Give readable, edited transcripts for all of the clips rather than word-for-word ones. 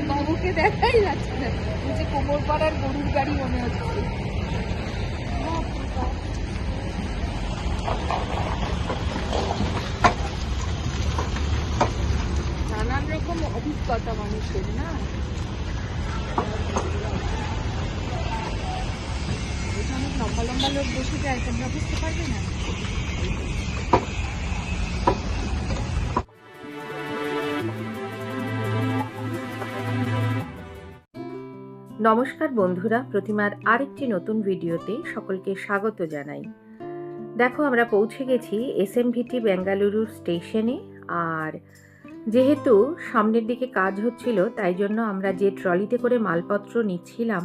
বাবুকে দেখাই যাচ্ছে না, যে কোমর পাড়ার গরুর গাড়ি মনে হচ্ছে। নানান রকম অভিজ্ঞতা মানুষের না, অনেক লম্বা লম্বা লোক বসে যায়, তোমরা বুঝতে পারবে না। নমস্কার বন্ধুরা, প্রতিমার আরেকটি নতুন ভিডিওতে সকলকে স্বাগত জানাই। দেখো, আমরা পৌঁছে গেছি এসএমভিটি বেঙ্গালুরু স্টেশনে। আর যেহেতু সামনের দিকে কাজ হচ্ছিল, তাই জন্য আমরা যে ট্রলিতে করে মালপত্র নিচ্ছিলাম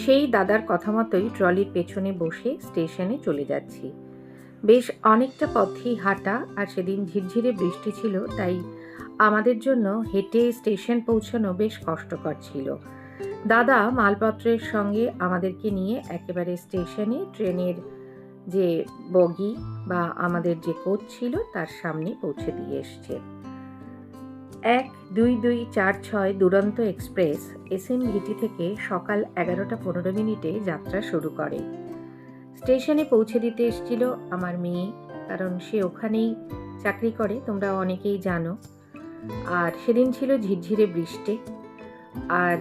সেই দাদার কথা মতোই ট্রলির পেছনে বসে স্টেশনে চলে যাচ্ছি। বেশ অনেকটা পথই হাঁটা, আর সেদিন ঝিরঝিরে বৃষ্টি ছিল, তাই আমাদের জন্য হেঁটে স্টেশন পৌঁছানো বেশ কষ্টকর ছিল। দাদা মালপত্রের সঙ্গে আমাদেরকে নিয়ে একেবারে স্টেশনে ট্রেনের যে বগি বা আমাদের যে কোচ ছিল তার সামনে পৌঁছে দিয়ে এসছে। 1-2-2-4-6 দুরন্ত এক্সপ্রেস এসএমভিটি থেকে সকাল 11টা 15 মিনিটে যাত্রা শুরু করে। স্টেশনে পৌঁছে দিতে এসেছিল আমার মেয়ে, কারণ সে ওখানেই চাকরি করে, তোমরা অনেকেই জানো। আর সেদিন ছিল ঝিরঝিরে বৃষ্টি, আর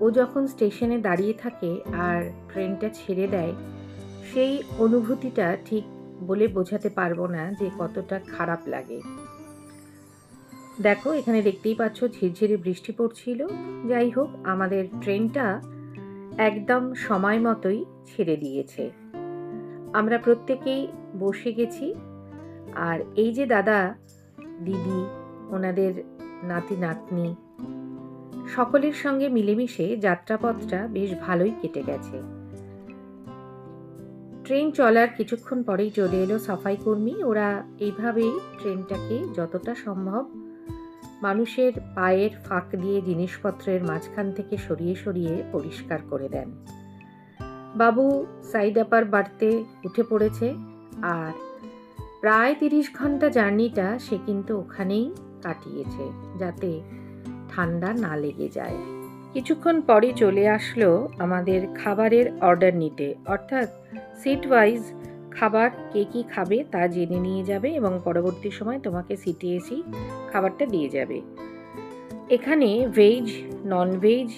ও যখন স্টেশনে দাঁড়িয়ে থাকে আর ট্রেনটা ছেড়ে দেয়, সেই অনুভূতিটা ঠিক বলে বোঝাতে পারবো না যে কতটা খারাপ লাগে। দেখো, এখানে দেখতেই পাচ্ছ ঝিরঝিরে বৃষ্টি পড়ছিল। যাই হোক, আমাদের ট্রেনটা একদম সময় মতোই ছেড়ে দিয়েছে। আমরা প্রত্যেকেই বসে গেছি। আর এই যে দাদা দিদি, ওনাদের নাতি নাতনি, সকলের সঙ্গে মিলেমিশে যাত্রাপথটা বেশ ভালোই কেটে গেছে। ট্রেন চলার কিছুক্ষণ পরেই চলে এলো সাফাই কর্মী। ওরা এইভাবেই ট্রেনটাকে যতটা সম্ভব মানুষের পায়ের ফাঁক দিয়ে জিনিসপত্রের মাঝখান থেকে সরিয়ে সরিয়ে পরিষ্কার করে দেন। বাবু সাইড আপার বাড়তে উঠে পড়েছে, আর প্রায় 30 ঘন্টা জার্নিটা সে কিন্তু ওখানেই কাটিয়েছে, যাতে ঠান্ডা না লেগে যায়। কিছুক্ষণ পরে চলে আসলো আমাদের খাবারের অর্ডার নিতে, অর্থাৎ সিট ওয়াইজ খাবার কে কী খাবে তা জেনে নিয়ে যাবে এবং পরবর্তী সময় তোমাকে সিটে এসেই খাবারটা দিয়ে যাবে। এখানে ভেজ নন ভেজ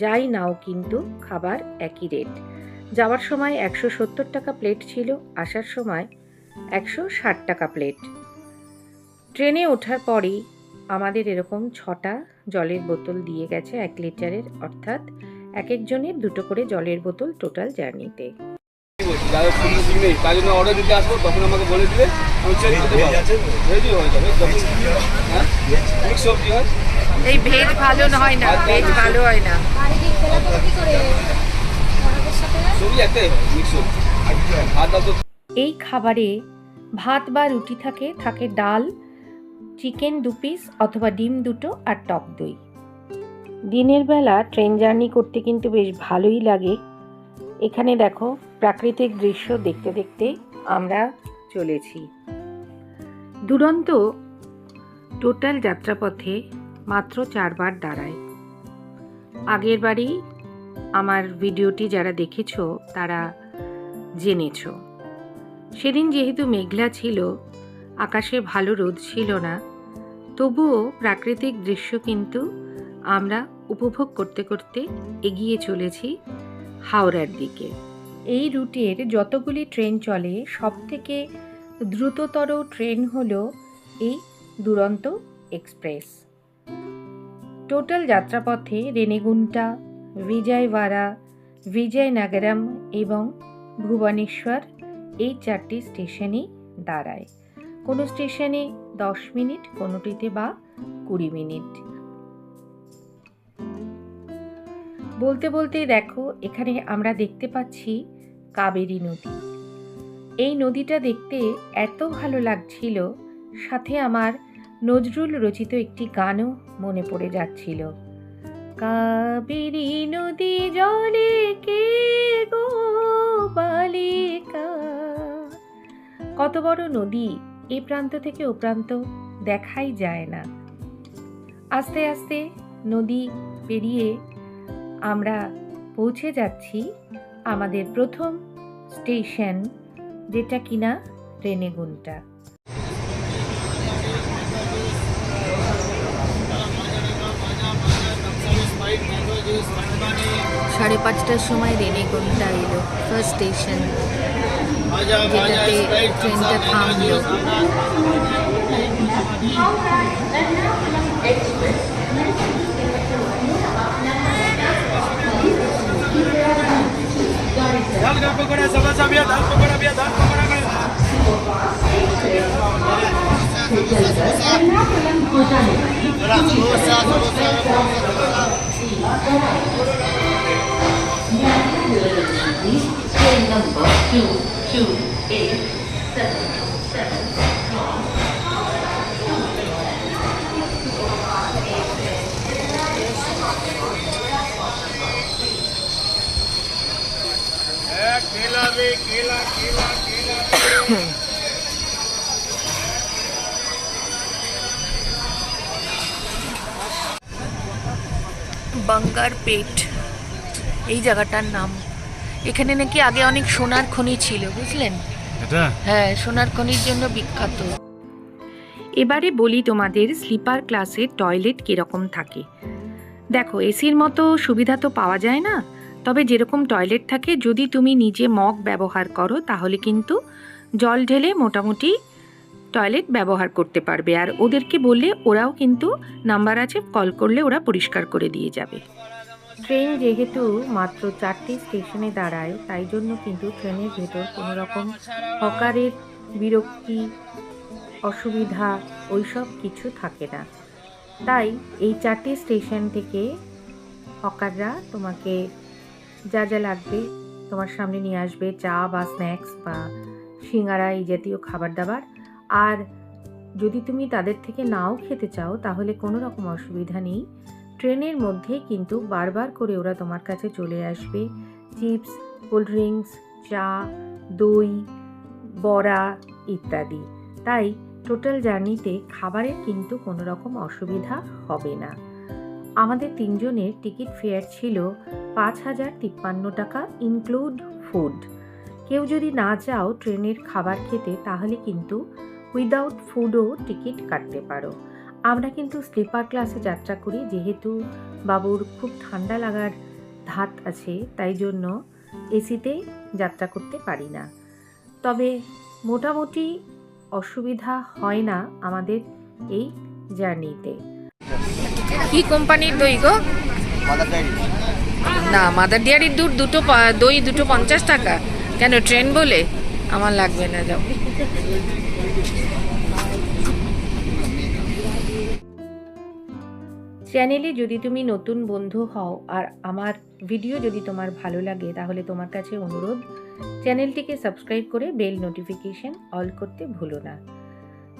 যাই নাও, কিন্তু খাবার একই রেট। যাওয়ার সময় 170 টাকা প্লেট ছিল, আসার সময় 160 টাকা প্লেট। ট্রেনে ওঠার পরেই আমাদের এরকম 6টা জলের বোতল দিয়ে গেছে 1 লিটারের, অর্থাৎ এক একজনের 2টো করে জলের বোতল টোটাল জার্নিতে। অর্ডার দিতে আসবো তখন আমাকে বলে দিবে, আমি চেক করতে পারবো, রেডি হয়ে যাবে। যখন মিক্স সবজি হয়, এই ভেজ ভালো হয় না, ভেজ ভালো হয় না। সবজি একটাই হয়, মিক্স সবজি। আর তো এই খাবারে ভাত বা রুটি থাকে, থাকে ডাল, চিকেন 2 পিস অথবা ডিম 2টো আর টক দই। দিনের বেলা ট্রেন জার্নি করতে কিন্তু বেশ ভালোই লাগে। এখানে দেখো, প্রাকৃতিক দৃশ্য দেখতে দেখতে আমরা চলেছি। দুরন্ত টোটাল যাত্রাপথে মাত্র 4 বার দাঁড়ায়। আগের বারই আমার ভিডিওটি যারা দেখেছো তারা জেনেছো। সেদিন যেহেতু মেঘলা ছিল, আকাশে ভালো রোদ ছিল না, তবুও প্রাকৃতিক দৃশ্য কিন্তু আমরা উপভোগ করতে করতে এগিয়ে চলেছি হাওড়ার দিকে। এই রুটের যতগুলি ট্রেন চলে, সবথেকে দ্রুততর ট্রেন হলো এই দুরন্ত এক্সপ্রেস। টোটাল যাত্রাপথে রেনিগুন্টা, বিজয়ওয়াড়া, বিজয়নগরম এবং ভুবনেশ্বর এই 4টি স্টেশনেই দাঁড়ায়। কোনো স্টেশনে 10 মিনিট, কোনোটিতে বা 20 মিনিট। বলতে বলতে দেখো, এখানে আমরা দেখতে পাচ্ছি কাবেরী নদী। এই নদীটা দেখতে এত ভালো লাগছিল, সাথে আমার নজরুল রচিত একটি গানও মনে পড়ে যাচ্ছিল। কাবেরী নদী জলে কে গো বালিকা। কত বড় নদী, এ প্রান্ত থেকে ও প্রান্ত দেখাই যায় না। আস্তে আস্তে নদী পেরিয়ে আমরা পৌঁছে যাচ্ছি আমাদের প্রথম স্টেশন, যেটা কিনা রেনেগুন্টা। 5:30টার সময় রেনেগুন্টা এলো, ফার্স্ট স্টেশন, যেটাতে ট্রেনটা থামলো। दाल पकोड़ा समोसा भी दाल पकोड़ा भी दाल पकोड़ा में Train number 22877। केला भी केला केला केला বাঙ্গার পেট এই জায়গাটার নাম। এখানে নাকি আগে অনেক সোনার খনি ছিল, বুঝলেন? এটা হ্যাঁ, সোনার খনির জন্য বিখ্যাত। এবারে বলি তোমাদের স্লিপার ক্লাসের টয়লেট কীরকম থাকে। দেখো, এসির মতো সুবিধা তো পাওয়া যায় না, তবে যেরকম টয়লেট থাকে, যদি তুমি নিজে মগ ব্যবহার করো তাহলে কিন্তু জল ঢেলে মোটামুটি টয়লেট ব্যবহার করতে পারবে। আর ওদেরকে বললে ওরাও কিন্তু নাম্বার আছে, কল করলে ওরা পরিষ্কার করে দিয়ে যাবে। ট্রেন যেহেতু মাত্র 4টে স্টেশনে দাঁড়ায়, তাই জন্য কিন্তু ট্রেনের ভেতর কোনো রকম হকারের বিরক্তি, অসুবিধা ওইসব কিছু থাকে না। তাই এই 4টে স্টেশন থেকে হকাররা তোমাকে যা যা লাগবে তোমার সামনে নিয়ে আসবে, চা বা স্ন্যাক্স বা সিঙ্গারা এই জাতীয় খাবার দাবার। আর যদি তুমি তাদের থেকে নাও খেতে চাও তাহলে কোনো রকম অসুবিধা নেই, ট্রেনের মধ্যে কিন্তু বারবার করে ওরা তোমার কাছে চলে আসবে চিপস, কোল্ড ড্রিঙ্কস, চা, দই, বড়া ইত্যাদি। তাই টোটাল জার্নিতে খাবারের কিন্তু কোনো রকম অসুবিধা হবে না। আমাদের 3 জনের টিকিট ফেয়ার ছিল 5053 টাকা, ইনক্লুড ফুড। কেউ যদি না চাও ট্রেনের খাবার খেতে তাহলে কিন্তু উইদাউট ফুডও টিকিট কাটতে পারো। আমরা কিন্তু স্লিপার ক্লাসে যাত্রা করি, যেহেতু বাবুর খুব ঠান্ডা লাগার ধাত আছে, তাই জন্য এসিতে যাত্রা করতে পারি না। তবে মোটামুটি অসুবিধা হয় না আমাদের এই জার্নিতে। কি কোম্পানির দই গো? না, মাদার ডেয়ারির দই দুটো 50 টাকা। কেন, ট্রেন বলে? আমার লাগবে না, যাও। চ্যানেলে যদি তুমি নতুন বন্ধু হও আর আমার ভিডিও যদি তোমার ভালো লাগে, তাহলে তোমার কাছে অনুরোধ, চ্যানেলটিকে সাবস্ক্রাইব করে বেল নোটিফিকেশন অল করতে ভুলো না।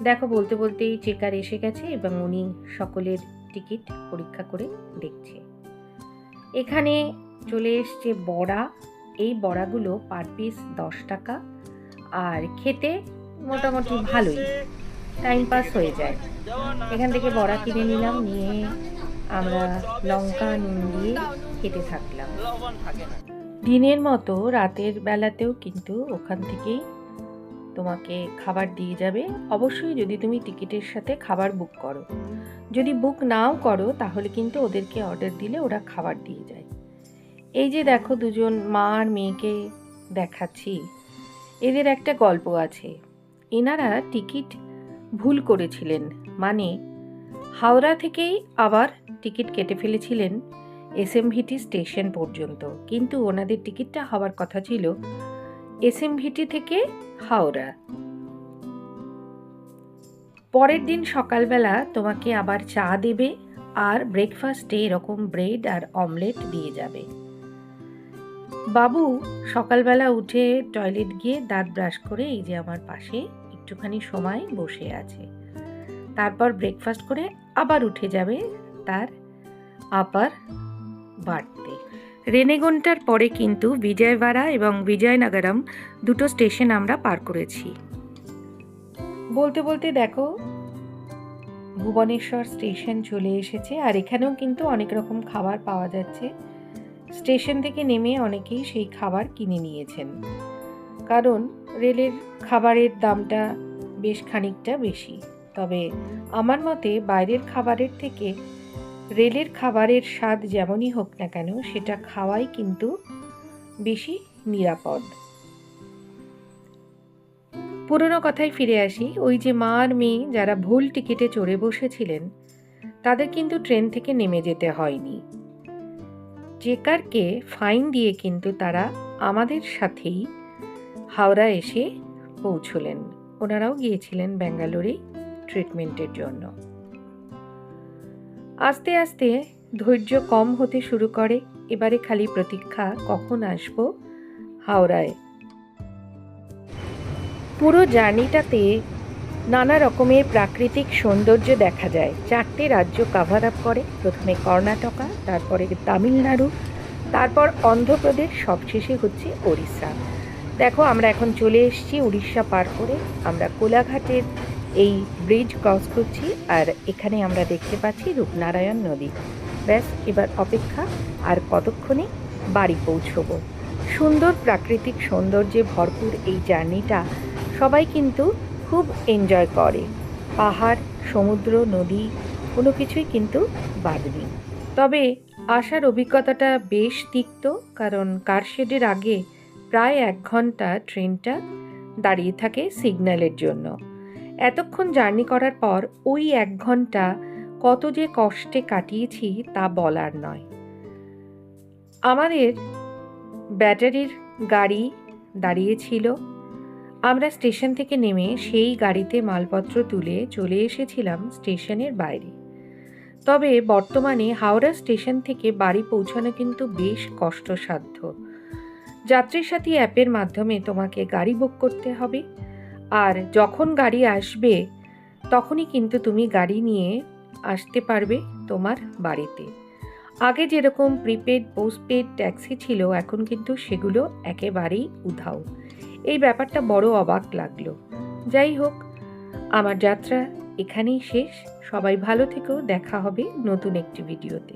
দেখো, বলতে বলতেই চেকার এসে গেছে এবং উনি সকলের টিকিট পরীক্ষা করে দেখছে। এখানে চলে এসছে বড়া। এই বড়াগুলো পার পিস 10 টাকা, আর খেতে মোটামুটি ভালোই, টাইম পাস হয়ে যায়। এখান থেকে বড়া কিনে নিলাম, নিয়ে আমরা লঙ্কা নুন দিয়ে খেতে থাকলাম। দিনের মতো রাতের বেলাতেও কিন্তু ওখান থেকেই তোমাকে খাবার দিয়ে যাবে, অবশ্যই যদি তুমি টিকিটের সাথে খাবার বুক করো। যদি বুক নাও করো তাহলে কিন্তু ওদেরকে অর্ডার দিলে ওরা খাবার দিয়ে যায়। এই যে দেখো, 2জন মা আর মেয়েকে দেখাচ্ছি, এদের একটা গল্প আছে। এনারা টিকিট ভুল করেছিলেন, মানে হাওড়া থেকেই আবার টিকিট কেটে ফেলেছিলেন এসএমভিটি স্টেশন পর্যন্ত, কিন্তু ওনাদের টিকিটটা হওয়ার কথা ছিল এসএমভিটি থেকে হাওড়া। পরের দিন সকালবেলা তোমাকে আবার চা দেবে আর ব্রেকফাস্টে এরকম ব্রেড আর অমলেট দিয়ে যাবে। বাবু সকালবেলা উঠে টয়লেট গিয়ে দাঁত ব্রাশ করে এই যে আমার পাশে একটুখানি সময় বসে আছে। তারপর ব্রেকফাস্ট করে আবার উঠে যাবে তার আপার বাড়তে। রেনেগুন্টার পরে কিন্তু বিজয়ওয়াড়া এবং বিজয়নগরম দুটো স্টেশন আমরা পার করেছি। বলতে বলতে দেখো ভুবনেশ্বর স্টেশন চলে এসেছে, আর এখানেও কিন্তু অনেক রকম খাবার পাওয়া যাচ্ছে। স্টেশন থেকে নেমে অনেকেই সেই খাবার কিনে নিয়েছেন, কারণ রেলের খাবারের দামটা বেশ খানিকটা বেশি। তবে আমার মতে বাইরের খাবারের থেকে রেলের খাবারের স্বাদ যেমনই হোক না কেন, সেটা খাওয়াই কিন্তু বেশি নিরাপদ। পুরনো কথায় ফিরে আসি, ওই যে মা আর মেয়ে যারা ভুল টিকিটে চড়ে বসেছিলেন, তাদের কিন্তু ট্রেন থেকে নেমে যেতে হয়নি। চেকারকে ফাইন দিয়ে কিন্তু তারা আমাদের সাথেই হাওড়া এসে পৌঁছলেন। ওনারাও গিয়েছিলেন ব্যাঙ্গালোরে ট্রিটমেন্টের জন্য। আস্তে আস্তে ধৈর্য কম হতে শুরু করে। এবারে খালি প্রতীক্ষা কখন আসবো হাওড়ায়। পুরো জার্নিটাতে নানা রকমের প্রাকৃতিক সৌন্দর্য দেখা যায়। 4টে রাজ্য কাভার আপ করে, প্রথমে কর্ণাটকা, তারপরে তামিলনাড়ু, তারপর অন্ধ্রপ্রদেশ, সবশেষে হচ্ছে ওড়িশা। দেখো আমরা এখন চলে এসেছি উড়িষ্যা পার করে। আমরা কোলাঘাটের এই ব্রিজ ক্রস করছি, আর এখানে আমরা দেখতে পাচ্ছি রূপনারায়ণ নদী। ব্যাস, এবার অপেক্ষা আর কতক্ষণে বাড়ি পৌঁছবো। সুন্দর প্রাকৃতিক সৌন্দর্যে ভরপুর এই জার্নিটা সবাই কিন্তু খুব এনজয় করে। পাহাড়, সমুদ্র, নদী কোনো কিছুই কিন্তু বাদ নেই। তবে আসার অভিজ্ঞতাটা বেশ তিক্ত, কারণ কারশেডের আগে প্রায় 1 ঘন্টা ট্রেনটা দাঁড়িয়ে থাকে সিগন্যালের জন্য। এতক্ষণ জার্নি করার পর ওই 1 ঘন্টা কত যে কষ্টে কাটিয়েছি তা বলার নয়। আমাদের ব্যাটারির গাড়ি দাঁড়িয়েছিল। আমরা স্টেশন থেকে নেমে সেই গাড়িতে মালপত্র তুলে চলে এসেছিলাম স্টেশনের বাইরে। তবে বর্তমানে হাওড়া স্টেশন থেকে বাড়ি পৌঁছানো কিন্তু বেশ কষ্টসাধ্য। যাত্রী সাথী অ্যাপের মাধ্যমে তোমাকে গাড়ি বুক করতে হবে, আর যখন গাড়ি আসবে তখনই কিন্তু তুমি গাড়ি নিয়ে আসতে পারবে তোমার বাড়িতে। আগে যেরকম প্রিপেড পোস্টপেড ট্যাক্সি ছিল, এখন কিন্তু সেগুলো একেবারেই উধাও। এই ব্যাপারটা বড় অবাক লাগলো। যাই হোক, আমার যাত্রা এখানেই শেষ। সবাই ভালো থেকো, দেখা হবে নতুন একটি ভিডিওতে।